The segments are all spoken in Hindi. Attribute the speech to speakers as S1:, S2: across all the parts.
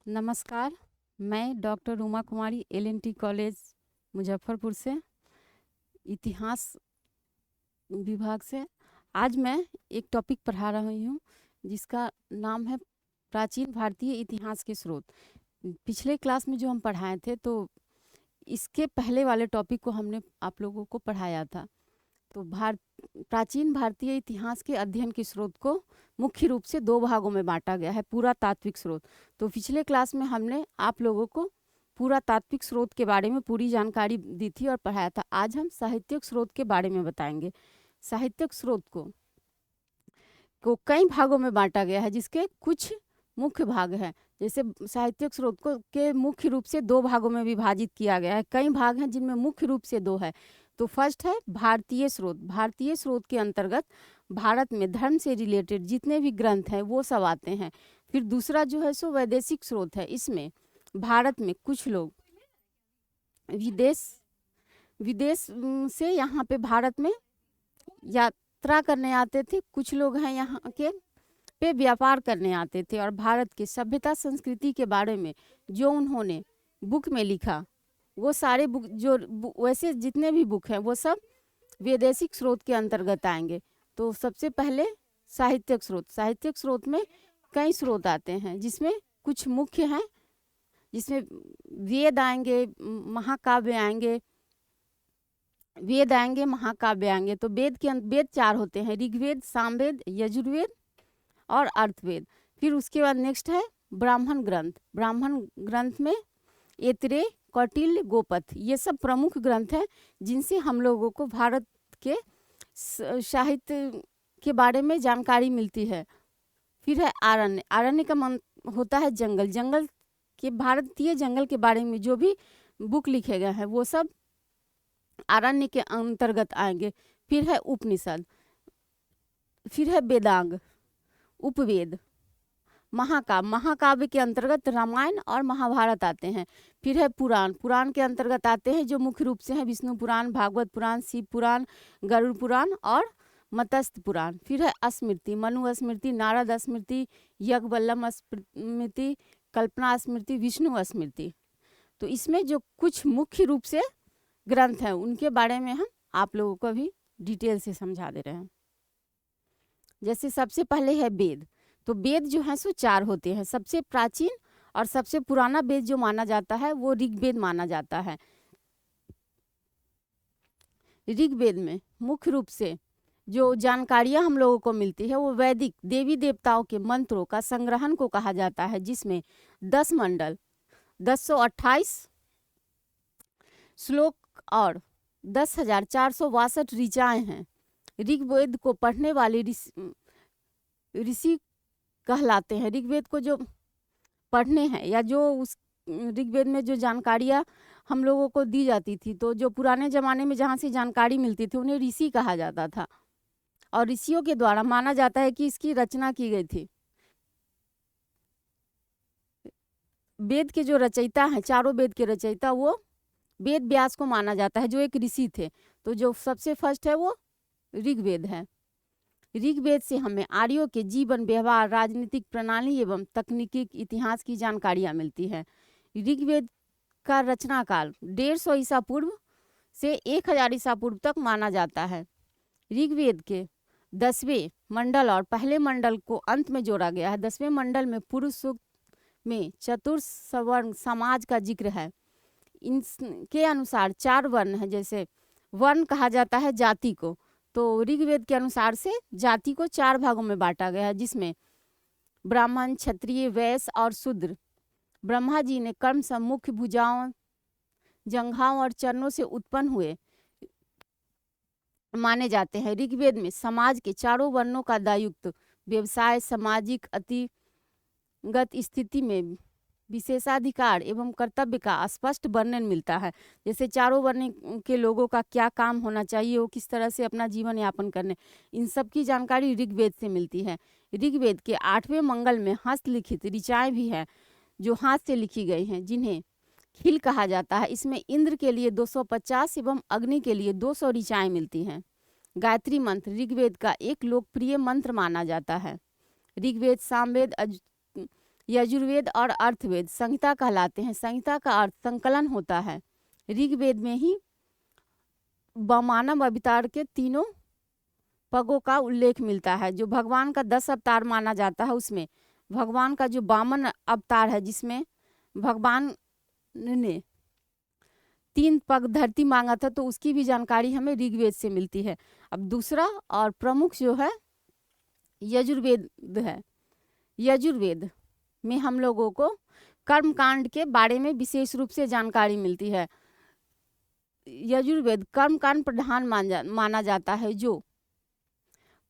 S1: नमस्कार। मैं डॉक्टर उमा कुमारी एल.एन.टी. कॉलेज मुजफ्फरपुर से इतिहास विभाग से आज मैं एक टॉपिक पढ़ा रही हूँ जिसका नाम है प्राचीन भारतीय इतिहास के स्रोत। पिछले क्लास में जो हम पढ़ाए थे तो इसके पहले वाले टॉपिक को हमने आप लोगों को पढ़ाया था। तो प्राचीन भारतीय इतिहास के अध्ययन के स्रोत को मुख्य रूप से दो भागों में बांटा गया है, पुरातात्विक स्रोत। तो पिछले क्लास में हमने आप लोगों को पुरातात्विक स्रोत के बारे में पूरी जानकारी दी थी और पढ़ाया था। आज हम साहित्यिक स्रोत के बारे में बताएंगे। साहित्यिक स्रोत को कई भागों में बांटा गया है, जिसके कुछ मुख्य भाग हैं। जैसे साहित्यिक स्रोत को के मुख्य रूप से दो भागों में विभाजित किया गया है। कई भाग हैं जिनमें मुख्य रूप से दो है। तो फर्स्ट है भारतीय स्रोत। भारतीय स्रोत के अंतर्गत भारत में धर्म से रिलेटेड जितने भी ग्रंथ हैं वो सब आते हैं। फिर दूसरा जो है सो वैदेशिक स्रोत है। इसमें भारत में कुछ लोग विदेश से यहाँ पे भारत में यात्रा करने आते थे। कुछ लोग हैं यहाँ के पे व्यापार करने आते थे और भारत की सभ्यता संस्कृति के बारे में जो उन्होंने बुक में लिखा वो सारे बुक वैसे जितने भी बुक हैं वो सब वैदेशिक स्रोत के अंतर्गत आएंगे। तो सबसे पहले साहित्यिक स्रोत। साहित्यिक स्रोत में कई स्रोत आते हैं जिसमें कुछ मुख्य हैं, जिसमें वेद आएंगे, महाकाव्य आएंगे, महाकाव्य आएंगे। तो वेद चार होते हैं, ऋग्वेद, सामवेद, यजुर्वेद और अर्थवेद। फिर उसके बाद नेक्स्ट है ब्राह्मण ग्रंथ। ब्राह्मण ग्रंथ में ऐतरेय, कौटिल्य, गोपथ, ये सब प्रमुख ग्रंथ हैं जिनसे हम लोगों को भारत के साहित्य के बारे में जानकारी मिलती है। फिर है आरण्य। आरण्य का मन होता है जंगल। जंगल के भारतीय जंगल के बारे में जो भी बुक लिखे गए हैं वो सब आरण्य के अंतर्गत आएंगे। फिर है उपनिषद, फिर है वेदांग, उपवेद, महाकाव्य। महाकाव्य के अंतर्गत रामायण और महाभारत आते हैं। फिर है पुराण। पुराण के अंतर्गत आते हैं जो मुख्य रूप से हैं विष्णु पुराण, भागवत पुराण, शिव पुराण, गरुड़ पुराण और मत्स्य पुराण। फिर है स्मृति, मनु स्मृति, नारद स्मृति, याज्ञवल्क्य स्मृति, कल्पना स्मृति, विष्णु स्मृति। तो इसमें जो कुछ मुख्य रूप से ग्रंथ हैं उनके बारे में हम आप लोगों को भी डिटेल से समझा दे रहे हैं। जैसे सबसे पहले है वेद। तो वेद जो है सो चार होते हैं। सबसे प्राचीन और सबसे पुराना वेद जो माना जाता है वो ऋग्वेद माना जाता है। ऋग्वेद में मुख्य रूप से जो जानकारियां हम लोगों को मिलती है वो वैदिक देवी देवताओं के मंत्रों का संग्रहण को कहा जाता है, जिसमें 10 मंडल, 1028 श्लोक और 10,462 ऋचाएं हैं। ऋग्वेद को पढ़ने वाले ऋषि कहलाते हैं। ऋग्वेद को जो पढ़ने हैं या जो उस ऋग्वेद में जो जानकारियाँ हम लोगों को दी जाती थी, तो जो पुराने ज़माने में जहाँ से जानकारी मिलती थी उन्हें ऋषि कहा जाता था और ऋषियों के द्वारा माना जाता है कि इसकी रचना की गई थी। वेद के जो रचयिता हैं, चारों वेद के रचयिता, वो वेद व्यास को माना जाता है जो एक ऋषि थे। तो जो सबसे फर्स्ट है वो ऋग्वेद है। ऋग्वेद से हमें आर्यों के जीवन, व्यवहार, राजनीतिक प्रणाली एवं तकनीकी इतिहास की जानकारियाँ मिलती है। ऋग्वेद का रचना काल 150 ईसा पूर्व से 1000 ईसा पूर्व तक माना जाता है। ऋग्वेद के 10वें मंडल और पहले मंडल को अंत में जोड़ा गया है। 10वें मंडल में पुरुष सूक्त में चतुर्सवर्ण समाज का जिक्र है। इनके अनुसार 4 वर्ण है। जैसे वर्ण कहा जाता है जाति को, तो ऋग्वेद के अनुसार से जाति को 4 भागों में बांटा गया है, जिसमें ब्राह्मण, क्षत्रिय, वैश्य और शूद्र। ब्रह्मा जी ने कर्म सम्मुख भुजाओं, जंघाओं और चरणों से उत्पन्न हुए माने जाते हैं। ऋग्वेद में समाज के चारों वर्णों का दायुक्त व्यवसाय, सामाजिक अतिगत स्थिति में विशेषाधिकार एवं कर्तव्य का स्पष्ट वर्णन मिलता है। जैसे चारों वर्ण के लोगों का क्या काम होना चाहिए, वो किस तरह से अपना जीवन यापन करने, इन सब की जानकारी ऋग्वेद से मिलती है। ऋग्वेद के 8वें मंगल में हस्तलिखित ऋचाएं भी हैं जो हाथ से लिखी गई हैं, जिन्हें खिल कहा जाता है। इसमें इंद्र के लिए 250 एवं अग्नि के लिए 200 ऋचाएं मिलती हैं। गायत्री मंत्र ऋग्वेद का एक लोकप्रिय मंत्र माना जाता है। ऋग्वेद, सामवेद, यजुर्वेद और अर्थवेद संहिता कहलाते हैं। संहिता का अर्थ संकलन होता है। ऋग्वेद में ही मानव अवतार के तीनों पगों का उल्लेख मिलता है। जो भगवान का 10 अवतार माना जाता है, उसमें भगवान का जो वामन अवतार है, जिसमें भगवान ने 3 पग धरती मांगा था, तो उसकी भी जानकारी हमें ऋग्वेद से मिलती है। अब दूसरा और प्रमुख जो है यजुर्वेद है। यजुर्वेद में हम लोगों को कर्मकांड के बारे में विशेष रूप से जानकारी मिलती है। यजुर्वेद कर्मकांड प्रधान माना जाता है, जो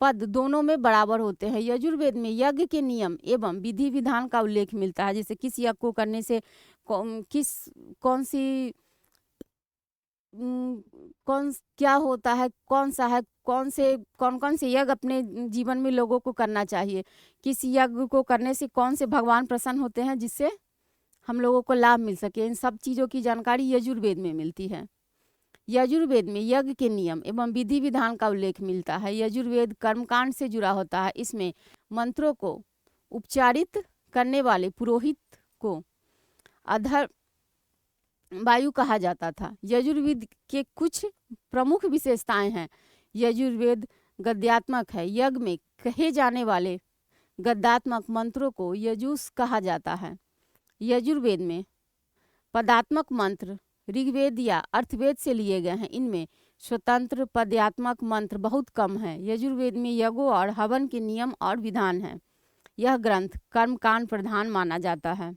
S1: पद दोनों में बराबर होते हैं। यजुर्वेद में यज्ञ के नियम एवं विधि विधान का उल्लेख मिलता है, जैसे किस यज्ञ को करने से कौन क्या होता है, कौन सा है, कौन कौन से यज्ञ अपने जीवन में लोगों को करना चाहिए, किस यज्ञ को करने से कौन से भगवान प्रसन्न होते हैं, जिससे हम लोगों को लाभ मिल सके। इन सब चीज़ों की जानकारी यजुर्वेद में मिलती है। यजुर्वेद में यज्ञ के नियम एवं विधि विधान का उल्लेख मिलता है। यजुर्वेद कर्मकांड से जुड़ा होता है। इसमें मंत्रों को उपचारित करने वाले पुरोहित को अधर वायु कहा जाता था। यजुर्वेद के कुछ प्रमुख विशेषताएं हैं। यजुर्वेद गद्यात्मक है। यज्ञ में कहे जाने वाले गद्यात्मक मंत्रों को यजुष कहा जाता है। यजुर्वेद में पदात्मक मंत्र ऋग्वेद या अर्थवेद से लिए गए हैं। इनमें स्वतंत्र पदात्मक मंत्र बहुत कम है। यजुर्वेद में यज्ञों और हवन के नियम और विधान हैं। यह ग्रंथ कर्मकांड प्रधान माना जाता है।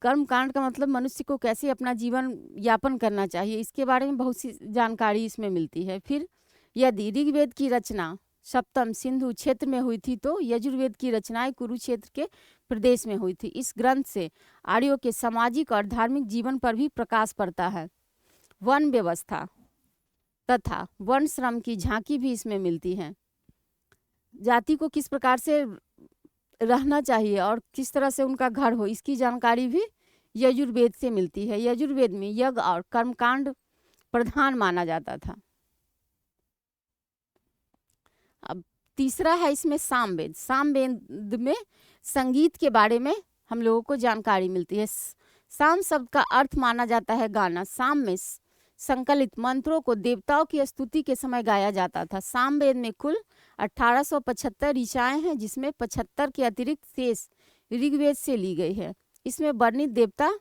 S1: कर्मकांड का मतलब मनुष्य को कैसे अपना जीवन यापन करना चाहिए, इसके बारे में बहुत सी जानकारी इसमें मिलती है। फिर यदि ऋग्वेद की रचना सप्तम सिंधु क्षेत्र में हुई थी, तो यजुर्वेद की रचनाएं कुरुक्षेत्र के प्रदेश में हुई थी। इस ग्रंथ से आर्यों के सामाजिक और धार्मिक जीवन पर भी प्रकाश पड़ता है। वन व्यवस्था तथा वन श्रम की झांकी भी इसमें मिलती है। जाति को किस प्रकार से रहना चाहिए और किस तरह से उनका घर हो, इसकी जानकारी भी यजुर्वेद से मिलती है। यजुर्वेद में यज्ञ और कर्मकांड प्रधान माना जाता था। अब तीसरा है इसमें सामवेद। सामवेद में संगीत के बारे में हम लोगों को जानकारी मिलती है। साम शब्द का अर्थ माना जाता है गाना। साम में संकलित मंत्रों को देवताओं की स्तुति के समय गाया जाता था। सामवेद में कुल 1875 ऋचाएं हैं, जिसमें 75 के अतिरिक्त शेष ऋग्वेद से ली गई है। इसमें वर्णित देवता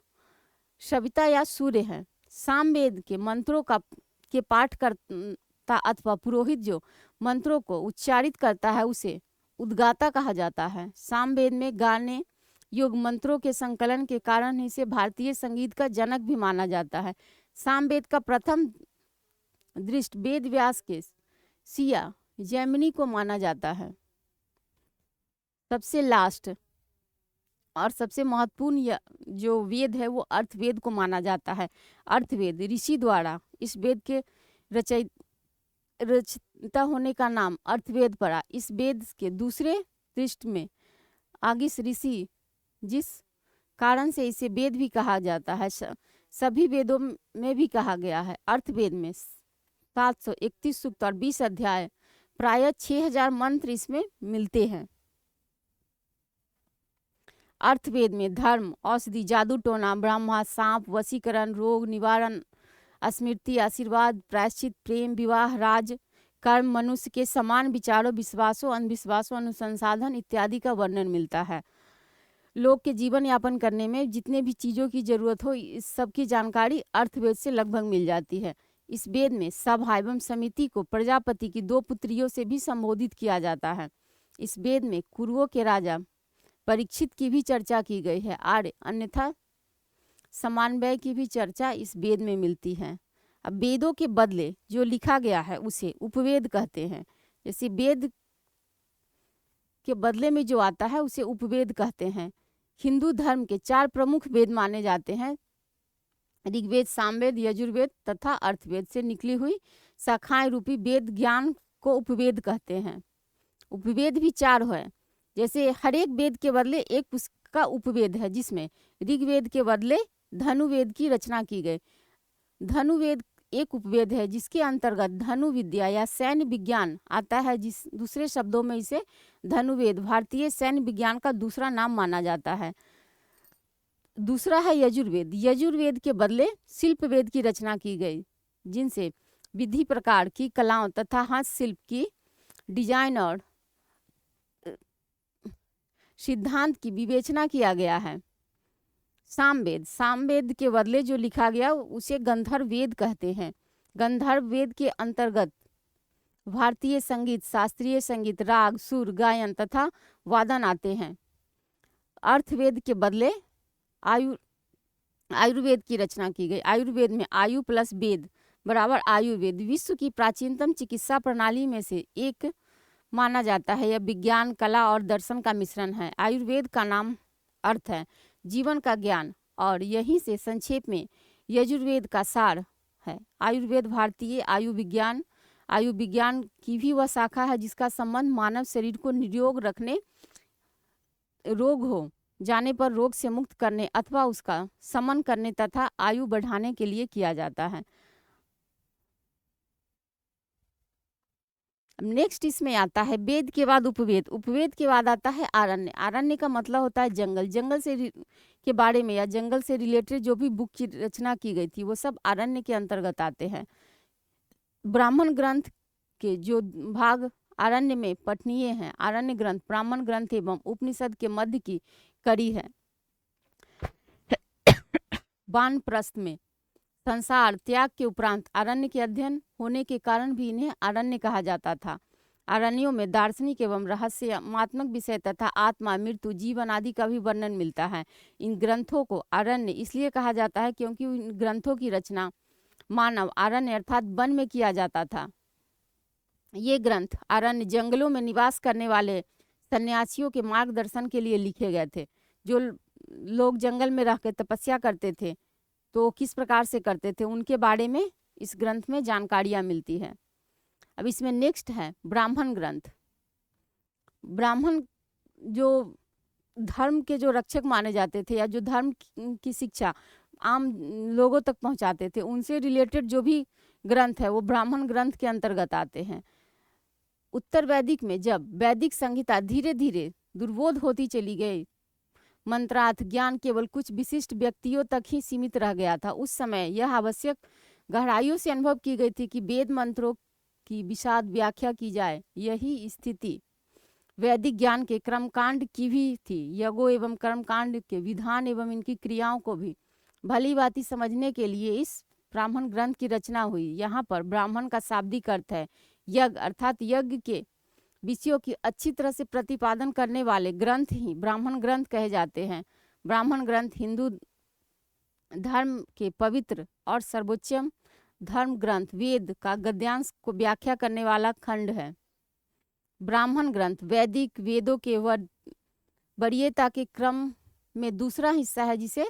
S1: सविता या सूर्य हैं। सामवेद के मंत्रों के पाठ करता अथवा पुरोहित जो मंत्रों को उच्चारित करता है, उसे उद्गाता कहा जाता है। सामवेद में गाने योग मंत्रों के संकलन के कारण इसे भारतीय संगीत का जनक भी माना जाता है। सामवेद का प्रथम दृष्ट वेद व्यास के सिया जैमिनी को माना जाता है। सबसे लास्ट और सबसे महत्वपूर्ण जो वेद है वो अर्थवेद को माना जाता है। अर्थवेद ऋषि द्वारा इस वेद के रचयिता होने का नाम अर्थवेद पड़ा। इस वेद के दूसरे पृष्ठ में आगिस ऋषि जिस कारण से इसे वेद भी कहा जाता है, सभी वेदों में भी कहा गया है। अर्थवेद में 731 सूक्त और 20 अध्याय, प्रायः 6000 मंत्र इसमें मिलते हैं। अर्थवेद में धर्म, औषधि, जादू टोना, ब्रह्मा, सांप, वशीकरण, रोग निवारण, स्मृति, आशीर्वाद, प्रायश्चित, प्रेम, विवाह, राज, कर्म, मनुष्य के समान विचारों, विश्वासों, अंधविश्वासों, अनुसंसाधन इत्यादि का वर्णन मिलता है। लोग के जीवन यापन करने में जितने भी चीज़ों की जरूरत हो, इस सब की जानकारी अर्थवेद से लगभग मिल जाती है। इस वेद में सभा एवं समिति को प्रजापति की 2 पुत्रियों से भी संबोधित किया जाता है। इस वेद में कुरुओं के राजा परीक्षित की भी चर्चा की गई है। आर्य अन्यथा समन्वय की भी चर्चा इस वेद में मिलती है। अब वेदों के बदले जो लिखा गया है उसे उपवेद कहते हैं। जैसे वेद के बदले में जो आता है उसे उपवेद कहते हैं। हिंदू धर्म के 4 प्रमुख वेद माने जाते हैं, ऋग्वेद, सामवेद, यजुर्वेद तथा अर्थवेद से निकली हुई शाखाएं रूपी वेद ज्ञान को उपवेद कहते हैं। उपवेद भी 4 है। जैसे हर एक वेद के बदले एक पुस्तक का उपवेद है, जिसमें ऋग्वेद के बदले धनुवेद की रचना की गई। धनुवेद एक उपवेद है जिसके अंतर्गत धनु विद्या या सैन्य विज्ञान आता है, जिस दूसरे शब्दों में इसे धनुवेद भारतीय सैन्य विज्ञान का दूसरा नाम माना जाता है। दूसरा है यजुर्वेद। यजुर्वेद के बदले शिल्प वेद की रचना की गई, जिनसे विधि प्रकार की कलाओं तथा हस्तशिल्प की डिजाइन और सिद्धांत की विवेचना किया गया है। सामवेद, सामवेद के बदले जो लिखा गया उसे गंधर्व वेद कहते हैं। गंधर्व वेद के अंतर्गत भारतीय संगीत, शास्त्रीय संगीत, राग, सुर, गायन तथा वादन आते हैं। अर्थवेद के बदले आयुर्वेद की रचना की गई। आयुर्वेद में आयु प्लस वेद बराबर आयुर्वेद विश्व की प्राचीनतम चिकित्सा प्रणाली में से एक माना जाता है। यह विज्ञान, कला और दर्शन का मिश्रण है। आयुर्वेद का नाम अर्थ है जीवन का ज्ञान, और यहीं से संक्षेप में यजुर्वेद का सार है। आयुर्वेद भारतीय आयु विज्ञान की भी वह शाखा है जिसका संबंध मानव शरीर को निरोग रखने, रोग हो जाने पर रोग से मुक्त करने अथवा उसका शमन करने तथा आयु बढ़ाने के लिए किया जाता है। नेक्स्ट इसमें आता है वेद के बाद उपवेद। उपवेद के बाद आता है आरण्य। आरण्य का मतलब होता है जंगल। जंगल से के बारे में या जंगल से रिलेटेड जो भी बुक की रचना की गई थी वो सब आरण्य के अंतर्गत आते हैं। ब्राह्मण ग्रंथ के जो भाग आरण्य में पठनीय हैं, आरण्य ग्रंथ ब्राह्मण ग्रंथ एवं उपनिषद के मध्य की कड़ी है। वानप्रस्थ में संसार त्याग के उपरांत आरण्य के अध्ययन होने के कारण भी इन्हें आरण्य कहा जाता था। आरण्यों में दार्शनिक एवं रहस्यात्मक विषय तथा आत्मा, मृत्यु, जीवन आदि का भी वर्णन मिलता है। इन ग्रंथों को आरण्य इसलिए कहा जाता है क्योंकि इन ग्रंथों की रचना मानव आरण्य अर्थात वन में किया जाता था। ये ग्रंथ आरण्य जंगलों में निवास करने वाले सन्यासियों के मार्गदर्शन के लिए लिखे गए थे। जो लोग जंगल में रहकर तपस्या करते थे तो किस प्रकार से करते थे उनके बारे में इस ग्रंथ में जानकारियां मिलती है। अब इसमें नेक्स्ट है ब्राह्मण ग्रंथ। ब्राह्मण जो धर्म के जो रक्षक माने जाते थे या जो धर्म की शिक्षा आम लोगों तक पहुंचाते थे, उनसे रिलेटेड जो भी ग्रंथ है वो ब्राह्मण ग्रंथ के अंतर्गत आते हैं। उत्तर वैदिक में जब वैदिक संहिता धीरे धीरे दुर्बोध होती चली गई, मंत्रार्थ ज्ञान केवल कुछ विशिष्ट व्यक्तियों तक ही सीमित रह गया था, उस समय यह आवश्यक गहराइयों से अनुभव की गई थी कि वेद मंत्रों की विशद व्याख्या की जाए। यही स्थिति वैदिक ज्ञान के कर्मकांड की भी थी। यज्ञों एवं कर्मकांड के विधान एवं इनकी क्रियाओं को भी भली भांति समझने के लिए इस ब्राह्मण ग्रंथ की रचना हुई। यहाँ पर ब्राह्मण का शाब्दिक अर्थ है यज्ञ, अर्थात यज्ञ के विषयों की अच्छी तरह से प्रतिपादन करने वाले ग्रंथ ही ब्राह्मण ग्रंथ कहे जाते हैं। ब्राह्मण ग्रंथ हिंदू धर्म के पवित्र और सर्वोच्चम धर्म ग्रंथ वेद का गद्यांश को व्याख्या करने वाला खंड है। ब्राह्मण ग्रंथ वैदिक वेदों के वरीयता के क्रम में दूसरा हिस्सा है, जिसे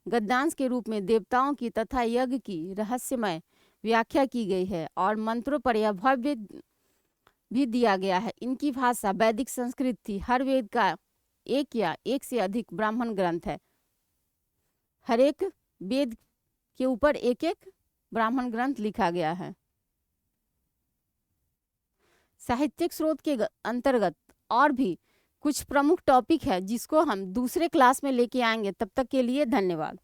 S1: गद्यांश के रूप में देवताओं की तथा यज्ञ की रहस्यमय व्याख्या की गई है और मंत्रों पर यह भव्य भी दिया गया है। इनकी भाषा वैदिक संस्कृत थी। हर वेद का एक या एक से अधिक ब्राह्मण ग्रंथ है। हर एक वेद के ऊपर एक एक ब्राह्मण ग्रंथ लिखा गया है। साहित्यिक स्रोत के अंतर्गत और भी कुछ प्रमुख टॉपिक है जिसको हम दूसरे क्लास में लेके आएंगे। तब तक के लिए धन्यवाद।